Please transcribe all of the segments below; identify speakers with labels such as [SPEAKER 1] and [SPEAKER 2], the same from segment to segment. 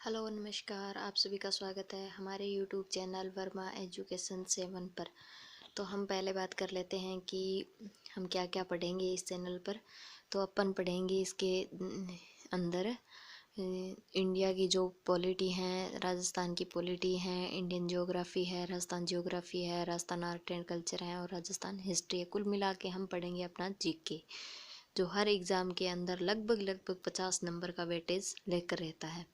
[SPEAKER 1] Hello नमस्कार, आप सभी का स्वागत है हमारे यूट्यूब चैनल वर्मा एजुकेशन 7 पर। तो हम पहले बात कर लेते हैं कि हम क्या क्या पढ़ेंगे इस चैनल पर। तो अपन पढ़ेंगे इसके अंदर इंडिया की जो पॉलिटी हैं, राजस्थान की पॉलिटी हैं, इंडियन ज्योग्राफी है, राजस्थान ज्योग्राफी है, राजस्थान आर्ट एंड कल्चर है और राजस्थान हिस्ट्री है। कुल मिला के हम पढ़ेंगे अपना जीके, जो हर एग्ज़ाम के अंदर लगभग 50 नंबर का वेटेज लेकर रहता है।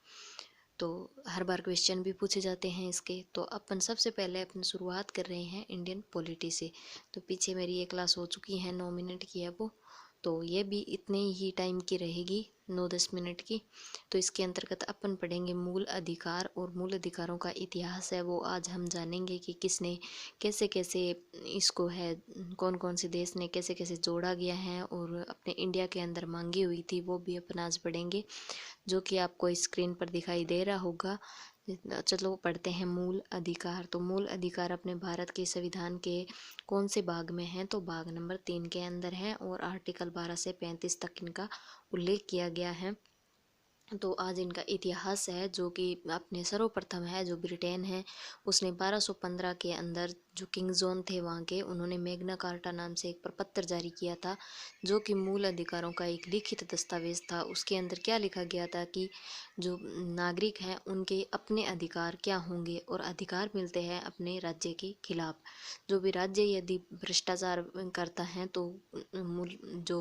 [SPEAKER 1] तो हर बार क्वेश्चन भी पूछे जाते हैं इसके। तो अपन सबसे पहले अपनी शुरुआत कर रहे हैं इंडियन पॉलिटी से। तो पीछे मेरी ये क्लास हो चुकी है 9 मिनट की है वो, तो ये भी इतने ही टाइम की रहेगी, 9-10 मिनट की। तो इसके अंतर्गत अपन पढ़ेंगे मूल अधिकार, और मूल अधिकारों का इतिहास है वो आज हम जानेंगे कि किसने कैसे कैसे इसको है, कौन कौन से देश ने कैसे कैसे जोड़ा गया है और अपने इंडिया के अंदर मांगी हुई थी, वो भी अपन आज पढ़ेंगे, जो कि आपको स्क्रीन पर दिखाई दे रहा होगा। चलो पढ़ते हैं मूल अधिकार। तो मूल अधिकार अपने भारत के संविधान के कौन से भाग में हैं? तो भाग नंबर 3 के अंदर है और आर्टिकल 12 से 35 तक इनका उल्लेख किया गया है। तो आज इनका इतिहास है, जो कि अपने सर्वप्रथम है जो ब्रिटेन है, उसने 1215 के अंदर जो किंग जोन थे वहाँ के, उन्होंने मैग्ना कार्टा नाम से एक प्रपत्र जारी किया था, जो कि मूल अधिकारों का एक लिखित दस्तावेज था। उसके अंदर क्या लिखा गया था कि जो नागरिक हैं उनके अपने अधिकार क्या होंगे, और अधिकार मिलते हैं अपने राज्य के खिलाफ। जो भी राज्य यदि भ्रष्टाचार करता है तो मूल जो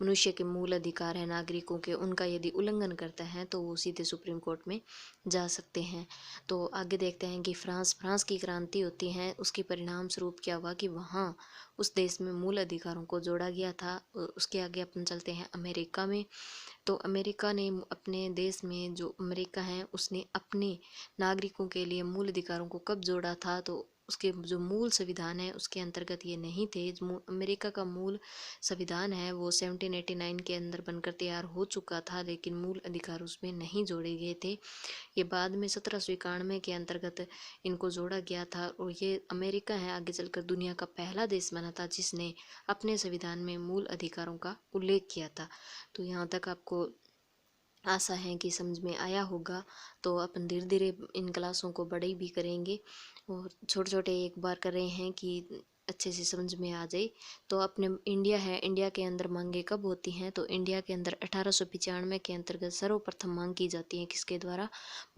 [SPEAKER 1] मनुष्य के मूल अधिकार है नागरिकों के, उनका यदि उल्लंघन करता है तो वो सीधे सुप्रीम कोर्ट में जा सकते हैं। तो आगे देखते हैं कि फ्रांस की क्रांति होती है, उसके परिणाम स्वरूप क्या हुआ कि वहाँ उस देश में मूल अधिकारों को जोड़ा गया था। उसके आगे अपन चलते हैं अमेरिका में। तो अमेरिका ने अपने देश में, जो अमेरिका है उसने अपने नागरिकों के लिए मूल अधिकारों को कब जोड़ा था? तो उसके जो मूल संविधान है उसके अंतर्गत ये नहीं थे। अमेरिका का मूल संविधान है वो 1789 के अंदर बनकर तैयार हो चुका था, लेकिन मूल अधिकार उसमें नहीं जोड़े गए थे। ये बाद में 1791 के अंतर्गत इनको जोड़ा गया था, और ये अमेरिका है आगे चलकर दुनिया का पहला देश बना था जिसने अपने संविधान में मूल अधिकारों का उल्लेख किया था। तो यहाँ तक आपको आशा है कि समझ में आया होगा। तो अपन धीरे धीरे इन क्लासों को बड़े भी करेंगे और छोटे छोटे एक बार कर रहे हैं कि अच्छे से समझ में आ जाए। तो अपने इंडिया है, इंडिया के अंदर मांगे कब होती हैं? तो इंडिया के अंदर 1895 के अंतर्गत सर्वप्रथम मांग की जाती है, किसके द्वारा?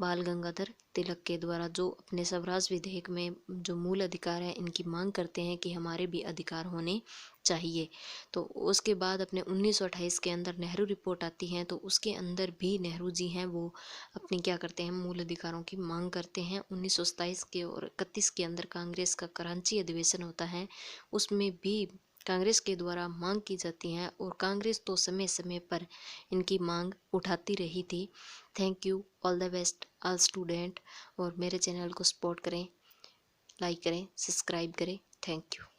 [SPEAKER 1] बाल गंगाधर तिलक के द्वारा, जो अपने स्वराज विधेयक में जो मूल अधिकार है इनकी मांग करते हैं कि हमारे भी अधिकार होने चाहिए। तो उसके बाद अपने 1928 के अंदर नेहरू रिपोर्ट आती है, तो उसके अंदर भी नेहरू जी हैं वो अपनी क्या करते हैं, मूल अधिकारों की मांग करते हैं। 1927 के और 31 के अंदर कांग्रेस का कराची अधिवेशन होता है, उसमें भी कांग्रेस के द्वारा मांग की जाती है, और कांग्रेस तो समय समय पर इनकी मांग उठाती रही थी। Thank you, all the best all student. और मेरे चैनल को सपोर्ट करें, लाइक करें, सब्सक्राइब करें। Thank you.